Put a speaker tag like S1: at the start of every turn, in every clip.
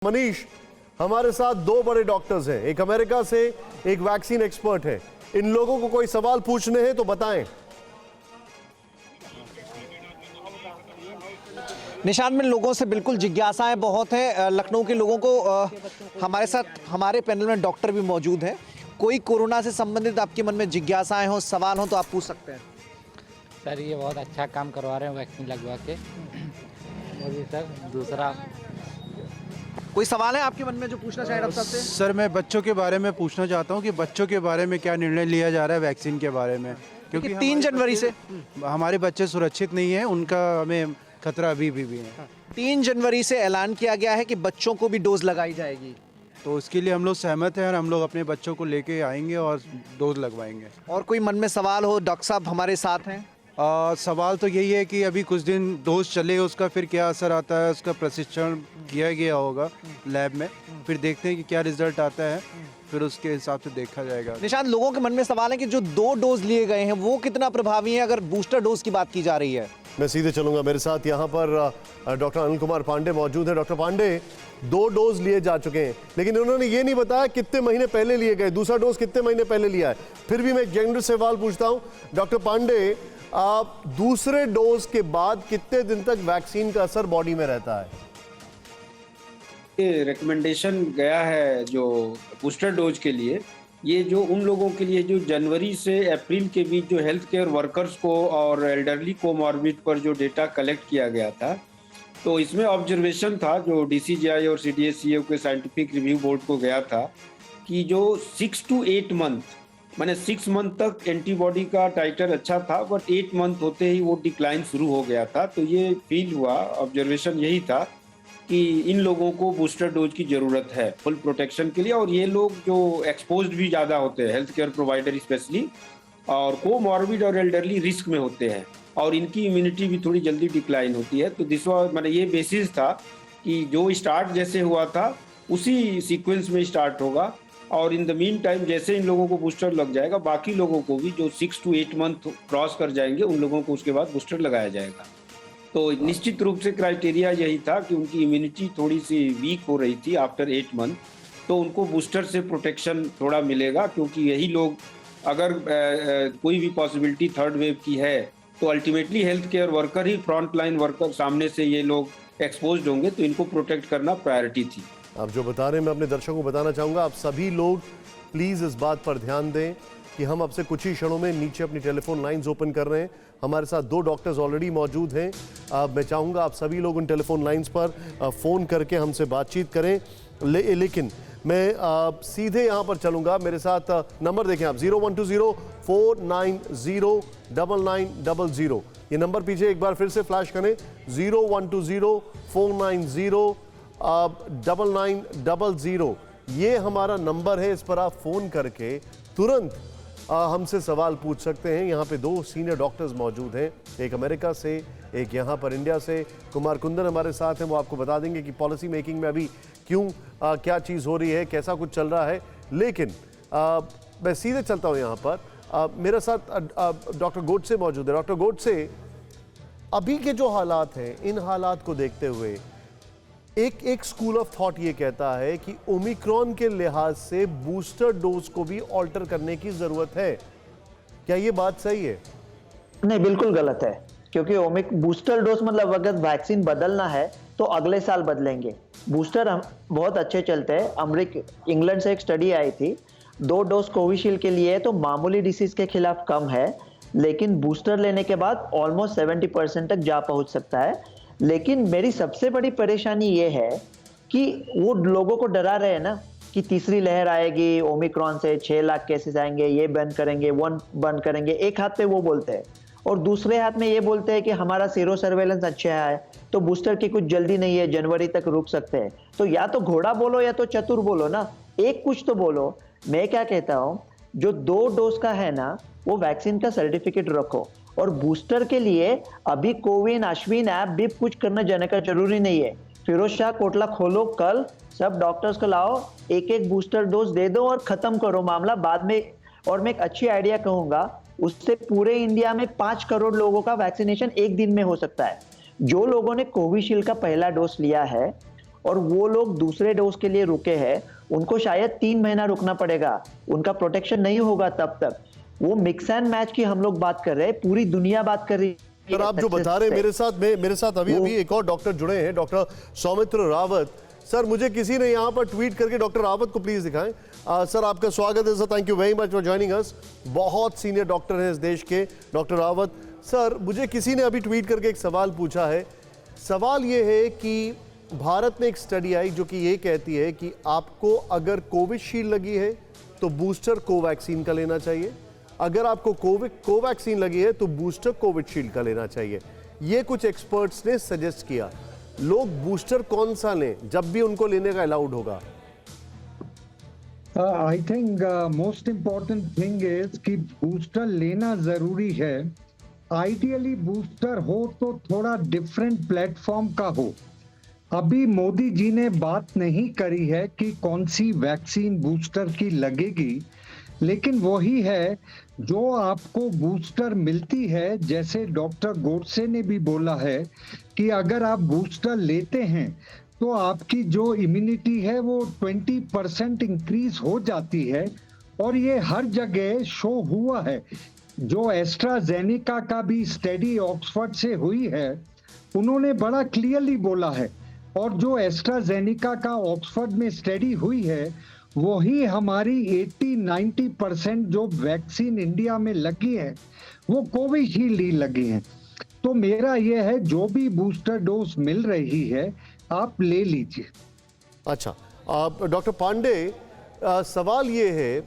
S1: मनीष, हमारे साथ दो बड़े डॉक्टर्स हैं, एक अमेरिका से, एक वैक्सीन एक्सपर्ट है। इन लोगों को कोई सवाल पूछने हैं तो बताएं।
S2: निशान में लोगों से बिल्कुल जिज्ञासाएं बहुत हैं। लखनऊ के लोगों को हमारे साथ हमारे पैनल में डॉक्टर भी मौजूद हैं। कोई कोरोना से संबंधित आपके मन में जिज्ञासाएं हो, सवाल हो तो आप पूछ सकते हैं।
S3: सर ये बहुत अच्छा काम करवा रहे हैं वैक्सीन लगवा के। मोदी सर, दूसरा
S2: कोई सवाल है आपके मन में जो पूछना चाहें डॉक्टर साहब से?
S4: सर मैं बच्चों के बारे में पूछना चाहता हूँ कि बच्चों के बारे में क्या निर्णय लिया जा रहा है वैक्सीन के बारे में, क्योंकि
S2: 3 जनवरी से
S4: हमारे बच्चे सुरक्षित नहीं हैं, उनका हमें खतरा अभी भी है।
S2: 3 जनवरी से ऐलान किया गया है कि बच्चों को भी डोज लगाई जाएगी।
S4: तो उसके लिए हम लोग सहमत हैं और हम लोग अपने बच्चों को लेके आएंगे और डोज लगवाएंगे।
S2: और कोई मन में सवाल हो, डॉक्टर साहब हमारे साथ हैं।
S4: सवाल तो यही है कि अभी कुछ दिन डोज चले, उसका फिर क्या असर आता है, उसका प्रशिक्षण किया गया होगा लैब में, फिर देखते हैं कि क्या रिजल्ट आता है, फिर उसके हिसाब से देखा जाएगा।
S2: निशान, लोगों के मन में सवाल है कि जो 2 डोज लिए गए हैं वो कितना प्रभावी है अगर बूस्टर डोज की बात की जा रही है।
S1: मैं सीधे चलूंगा, मेरे साथ यहाँ पर डॉक्टर अनिल कुमार पांडे मौजूद है। डॉक्टर पांडे, 2 डोज लिए जा चुके हैं, लेकिन उन्होंने ये नहीं बताया कितने महीने पहले लिए गए, दूसरा डोज कितने महीने पहले लिया है। फिर भी मैं एक जनरल सवाल पूछता हूँ डॉक्टर पांडे, आप दूसरे डोज के बाद कितने दिन तक वैक्सीन का असर बॉडी में रहता है?
S5: ये रिकमेंडेशन गया है जो बूस्टर डोज के लिए, ये जो उन लोगों के लिए जो जनवरी से अप्रैल के बीच जो हेल्थ केयर वर्कर्स को और एल्डरली कोमॉर्बिड पर जो डेटा कलेक्ट किया गया था, तो इसमें ऑब्जर्वेशन था जो DCGI और CDSCO के साइंटिफिक रिव्यू बोर्ड को गया था कि जो 6 to 8 मंथ माने 6 मंथ तक एंटीबॉडी का टाइटर अच्छा था, बट 8 मंथ होते ही वो डिक्लाइन शुरू हो गया था। तो ये फील हुआ, ऑब्जर्वेशन यही था कि इन लोगों को बूस्टर डोज की ज़रूरत है फुल प्रोटेक्शन के लिए। और ये लोग जो एक्सपोज्ड भी ज़्यादा होते हैं, हेल्थ केयर प्रोवाइडर स्पेशली, और कोमॉर्बिड और एल्डरली रिस्क में होते हैं, और इनकी इम्यूनिटी भी थोड़ी जल्दी डिक्लाइन होती है। तो दिस वाज मैंने ये बेसिस था कि जो स्टार्ट जैसे हुआ था उसी सीक्वेंस में स्टार्ट होगा, और इन द मीन टाइम जैसे इन लोगों को बूस्टर लग जाएगा, बाकी लोगों को भी जो 6 to 8 मंथ क्रॉस कर जाएंगे उन लोगों को उसके बाद बूस्टर लगाया जाएगा। तो निश्चित रूप से क्राइटेरिया यही था कि उनकी इम्यूनिटी थोड़ी सी वीक हो रही थी आफ्टर 8 मंथ, तो उनको बूस्टर से प्रोटेक्शन थोड़ा मिलेगा, क्योंकि यही लोग अगर कोई भी पॉसिबिलिटी थर्ड वेव की है तो अल्टीमेटली हेल्थ केयर वर्कर ही, फ्रंट लाइन वर्कर सामने से ये लोग एक्सपोज्ड होंगे, तो इनको प्रोटेक्ट करना प्रायोरिटी थी।
S1: आप जो बता रहे हैं मैं अपने दर्शकों को बताना चाहूँगा, आप सभी लोग प्लीज़ इस बात पर ध्यान दें कि हम अब से कुछ ही क्षणों में नीचे अपनी टेलीफोन लाइंस ओपन कर रहे हैं। हमारे साथ 2 डॉक्टर्स ऑलरेडी मौजूद हैं। मैं चाहूँगा आप सभी लोग उन टेलीफोन लाइंस पर फ़ोन करके हमसे बातचीत करें। लेकिन मैं सीधे यहाँ पर चलूँगा, मेरे साथ नंबर देखें आप, 0120-490-9900। ये नंबर पीछे एक बार फिर से फ्लैश करें, 0120-490-9900। ये हमारा नंबर है, इस पर आप फ़ोन करके तुरंत हमसे सवाल पूछ सकते हैं। यहाँ पे 2 सीनियर डॉक्टर्स मौजूद हैं, एक अमेरिका से, एक यहाँ पर इंडिया से। कुमार कुंदन हमारे साथ हैं, वो आपको बता देंगे कि पॉलिसी मेकिंग में अभी क्यों क्या चीज़ हो रही है, कैसा कुछ चल रहा है। लेकिन मैं सीधे चलता हूँ यहाँ पर, मेरे साथ डॉक्टर गोडसे मौजूद है। डॉक्टर गोडसे, अभी के जो हालात हैं, इन हालात को देखते हुए एक स्कूल ऑफ थॉट ये कहता है कि ओमिक्रॉन के लिहाज से बूस्टर डोज को भी ऑल्टर करने की जरूरत है। क्या ये बात सही है?
S6: नहीं, बिल्कुल गलत है, क्योंकि बूस्टर डोज मतलब अगर वैक्सीन बदलना है तो अगले साल बदलेंगे। बूस्टर हम बहुत अच्छे चलते हैं। इंग्लैंड से एक स्टडी आई थी, 2 डोज कोविशील्ड के लिए तो मामूली डिसीज के खिलाफ कम है, लेकिन बूस्टर लेने के बाद ऑलमोस्ट 70% तक जा पहुंच सकता है। लेकिन मेरी सबसे बड़ी परेशानी ये है कि वो लोगों को डरा रहे हैं ना कि तीसरी लहर आएगी, ओमिक्रॉन से 6 लाख केसेस आएंगे, ये बंद करेंगे, वो बंद करेंगे। एक हाथ पे वो बोलते हैं और दूसरे हाथ में ये बोलते हैं कि हमारा सीरो सर्वेलेंस अच्छा है, तो बूस्टर की कुछ जल्दी नहीं है, जनवरी तक रुक सकते हैं। तो या तो घोड़ा बोलो या तो चतुर बोलो ना, एक कुछ तो बोलो। मैं क्या कहता हूँ, जो 2 डोज का है ना, वो वैक्सीन का सर्टिफिकेट रखो, और बूस्टर के लिए अभी कोविन, अश्विन ऐप भी कुछ करने जाने का जरूरी नहीं है। फिरोज शाह कोटला खोलो, कल सब डॉक्टर्स को लाओ, एक बूस्टर डोज दे दो और खत्म करो मामला बाद में। और मैं एक अच्छी आइडिया कहूंगा, उससे पूरे इंडिया में 5 करोड़ लोगों का वैक्सीनेशन एक दिन में हो सकता है। जो लोगों ने कोविशील्ड का पहला डोज लिया है और वो लोग दूसरे डोज के लिए रुके हैं, उनको शायद 3 महीना रुकना पड़ेगा, उनका प्रोटेक्शन नहीं होगा तब तक। वो मिक्स एंड मैच की हम लोग बात कर रहे हैं, पूरी दुनिया बात कर रही है।
S1: सर आप जो बता रहे हैं, मेरे साथ अभी एक और डॉक्टर जुड़े हैं, डॉक्टर सौमित्र रावत। सर मुझे किसी ने यहाँ पर ट्वीट करके डॉक्टर रावत को प्लीज दिखाएं। सर आपका स्वागत है sir, thank you very much for joining us. बहुत सीनियर डॉक्टर हैं इस देश के डॉक्टर रावत। सर मुझे किसी ने अभी ट्वीट करके एक सवाल पूछा है। सवाल ये है कि भारत में एक स्टडी आई जो कि ये कहती है कि आपको अगर कोविशील्ड लगी है तो बूस्टर कोवैक्सीन का लेना चाहिए, अगर आपको कोवैक्सीन लगी है तो बूस्टर कोविशील्ड का लेना चाहिए। ये कुछ एक्सपर्ट्स ने सजेस्ट किया। लोग बूस्टर कौन सा लें जब भी उनको लेने का अलाउड होगा?
S7: I think most important thing is कि बूस्टर लेना जरूरी है। आइडियली बूस्टर हो तो थोड़ा डिफरेंट प्लेटफॉर्म का हो। अभी मोदी जी ने बात नहीं करी है कि कौन सी वैक्सीन बूस्टर की लगेगी, लेकिन वही है जो आपको बूस्टर मिलती है। जैसे डॉक्टर गोडसे ने भी बोला है कि अगर आप बूस्टर लेते हैं तो आपकी जो इम्यूनिटी है वो 20% इंक्रीज हो जाती है, और ये हर जगह शो हुआ है। जो एस्ट्राजेनेका का भी स्टडी ऑक्सफोर्ड से हुई है, उन्होंने बड़ा क्लियरली बोला है, और जो एस्ट्राजेनेका का ऑक्सफोर्ड में स्टडी हुई है वही हमारी 80-90% जो वैक्सीन इंडिया में लगी है वो कोविशील्ड ही लगी है। तो मेरा ये है जो भी बूस्टर डोज मिल रही है आप ले लीजिए।
S1: अच्छा डॉक्टर पांडे, सवाल ये है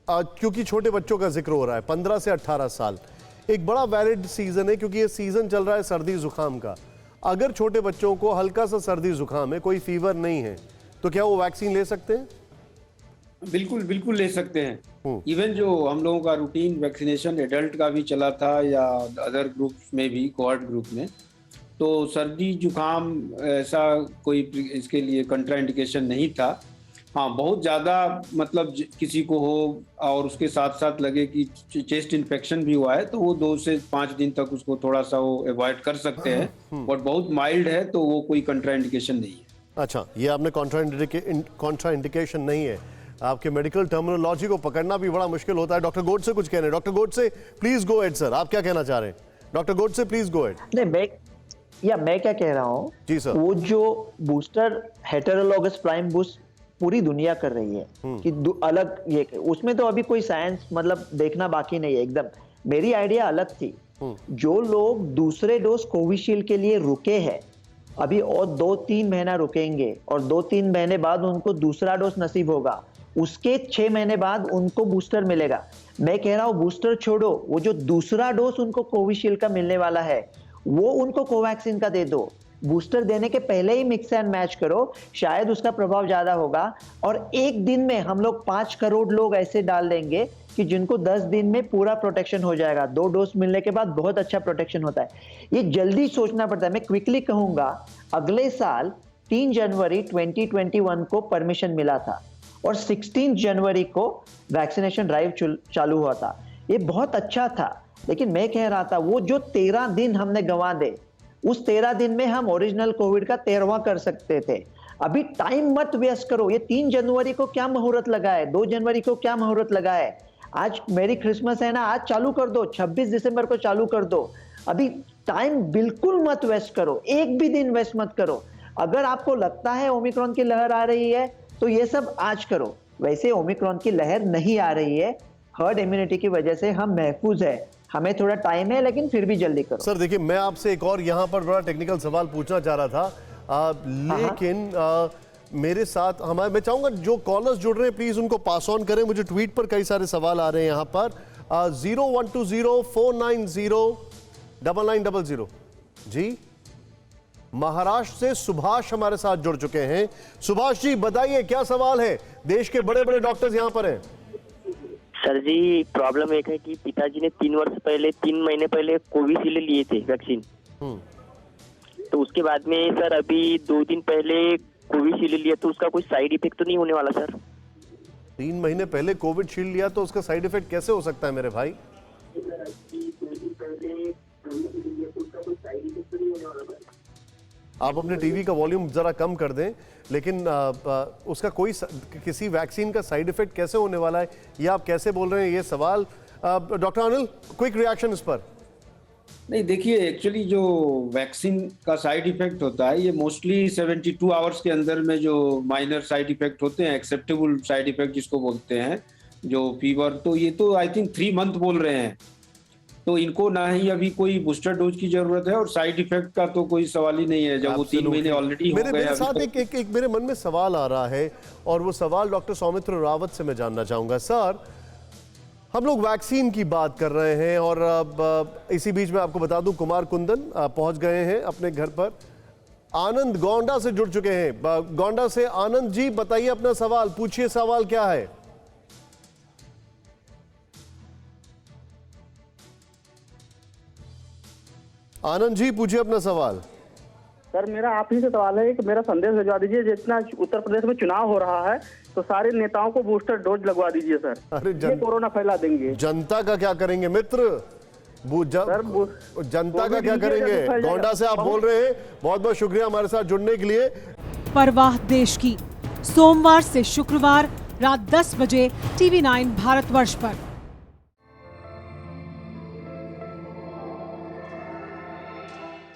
S1: क्योंकि छोटे बच्चों का जिक्र हो रहा है, 15 से 18 साल एक बड़ा वैलिड सीजन है, क्योंकि ये सीजन चल रहा है सर्दी जुकाम का। अगर छोटे बच्चों को हल्का सा सर्दी जुकाम है, कोई फीवर नहीं है, तो क्या वो वैक्सीन ले सकते हैं?
S5: बिल्कुल बिल्कुल ले सकते हैं। इवन जो हम लोगों का रूटीन वैक्सीनेशन एडल्ट का भी चला था या अदर ग्रुप्स में भी, कोहॉर्ट ग्रुप में, तो सर्दी जुकाम ऐसा कोई इसके लिए कंट्राइंडिकेशन नहीं था। हाँ, बहुत ज़्यादा मतलब किसी को हो और उसके साथ साथ लगे कि चेस्ट इन्फेक्शन भी हुआ है तो वो 2 से 5 दिन तक उसको थोड़ा सा वो अवॉइड कर सकते हैं, बट बहुत माइल्ड है तो वो कोई कंट्राइंडिकेशन नहीं है।
S1: अच्छा, ये आपने कॉन्ट्राइंडिकेशन नहीं है। आपके मेडिकल टर्मिनोलॉजी को पकड़ना भी बड़ा मुश्किल होता है। डॉक्टर गोडसे कुछ कह रहे हैं। Doctor Godse please go ahead sir, आप क्या कहना चाह रहे हैं? Doctor Godse please go ahead.
S6: नहीं, मैं क्या कह रहा हूँ
S1: जी सर,
S6: वो जो बूस्टर हेटेरोलॉगस प्राइम बूस्ट पूरी दुनिया कर रही है कि अलग ये, उसमें तो अभी कोई साइंस मतलब देखना बाकी नहीं है एकदम। मेरी आइडिया अलग थी। जो लोग दूसरे डोज कोविशील्ड के लिए रुके हैं अभी और 2-3 महीना रुकेंगे और 2-3 महीने बाद उनको दूसरा डोज नसीब होगा, उसके 6 महीने बाद उनको बूस्टर मिलेगा। मैं कह रहा हूँ बूस्टर छोड़ो, वो जो दूसरा डोज उनको कोविशील्ड का मिलने वाला है वो उनको कोवैक्सीन का दे दो। बूस्टर देने के पहले ही मिक्स एंड मैच करो, शायद उसका प्रभाव ज्यादा होगा। और एक दिन में हम लोग 5 करोड़ लोग ऐसे डाल देंगे कि जिनको 10 दिन में पूरा प्रोटेक्शन हो जाएगा। 2 डोज मिलने के बाद बहुत अच्छा प्रोटेक्शन होता है। ये जल्दी सोचना पड़ता है। मैं क्विकली कहूंगा, अगले साल 3 जनवरी 2021 को परमिशन मिला था और 16 जनवरी को वैक्सीनेशन ड्राइव चालू हुआ था। ये बहुत अच्छा था, लेकिन मैं कह रहा था वो जो 13 दिन हमने गंवा दे, उस 13 दिन में हम ओरिजिनल कोविड का 13वां कर सकते थे। अभी टाइम मत वेस्ट करो। ये 3 जनवरी को क्या मुहूर्त लगा है, 2 जनवरी को क्या मुहूर्त लगा है, आज मेरी क्रिसमस है ना, आज चालू कर दो, 26 दिसंबर को चालू कर दो। अभी टाइम बिल्कुल मत वेस्ट करो, एक भी दिन वेस्ट मत करो। अगर आपको लगता है ओमिक्रॉन की लहर आ रही है तो ये सब आज करो। वैसे ओमिक्रॉन की लहर नहीं आ रही है, हर्ड इम्यूनिटी की वजह से हम महफूज है। हमें थोड़ा टाइम है लेकिन फिर भी जल्दी करो।
S1: सर देखिए, मैं आपसे एक और यहाँ पर बड़ा टेक्निकल सवाल पूछना चाह रहा था, लेकिन मेरे साथ हमारे, मैं चाहूंगा जो कॉलर्स जुड़ रहे हैं प्लीज उनको पास ऑन करें। मुझे ट्वीट पर कई सारे सवाल आ रहे हैं यहाँ पर। 0120-490-9900 जी, महाराष्ट्र से सुभाष हमारे साथ जुड़ चुके हैं। सुभाष जी बताइए क्या सवाल है? देश के बड़े बड़े डॉक्टर्स यहाँ पर हैं।
S8: सर जी, प्रॉब्लम एक है कि पिताजी ने 3 महीने पहले कोविशील्ड लिए थे वैक्सीन, तो उसके बाद में सर अभी 2 दिन पहले कोविशील्ड लिया, तो उसका कोई साइड इफेक्ट तो नहीं होने वाला सर?
S1: 3 महीने पहले कोविशील्ड लिया तो उसका साइड इफेक्ट कैसे हो सकता है मेरे भाई? आप अपने टीवी का वॉल्यूम जरा कम कर दें, लेकिन उसका किसी वैक्सीन का साइड इफेक्ट कैसे होने वाला है ये आप कैसे बोल रहे हैं, ये सवाल। डॉक्टर अनिल, क्विक रिएक्शन इस पर।
S5: नहीं, देखिए, एक्चुअली जो वैक्सीन का साइड इफेक्ट होता है ये मोस्टली 72 आवर्स के अंदर में जो माइनर साइड इफेक्ट होते हैं, एक्सेप्टेबल साइड इफेक्ट जिसको बोलते हैं, जो फीवर, तो ये तो आई थिंक 3 मंथ बोल रहे हैं, तो इनको ना ही अभी कोई बूस्टर डोज की जरूरत है और साइड इफेक्ट का तो कोई सवाल ही नहीं है जब वो 3 महीने ऑलरेडी हो गए।
S1: मेरे साथ एक मेरे मन में सवाल आ रहा है और वो सवाल डॉक्टर सौमित्र रावत से मैं जानना चाहूंगा। सर, हम लोग वैक्सीन की बात कर रहे हैं और अब इसी बीच में आपको बता दूं कुमार कुंदन पहुंच गए हैं अपने घर पर। आनंद गोंडा से जुड़ चुके हैं। गोंडा से आनंद जी, बताइए अपना सवाल, पूछिए, सवाल क्या है? आनंद जी, पूछिए अपना सवाल।
S9: सर, मेरा आप ही से सवाल है कि मेरा संदेश भिजवा दीजिए। जितना उत्तर प्रदेश में चुनाव हो रहा है तो सारे नेताओं को बूस्टर डोज लगवा दीजिए सर।
S1: अरे
S9: ये कोरोना फैला देंगे।
S1: जनता का क्या करेंगे मित्र? जनता का क्या करेंगे? गोंडा से आप बोल रहे हैं, बहुत बहुत शुक्रिया हमारे साथ जुड़ने के लिए।
S10: परवाह देश की, सोमवार से शुक्रवार रात 10 बजे TV9 भारतवर्ष पर।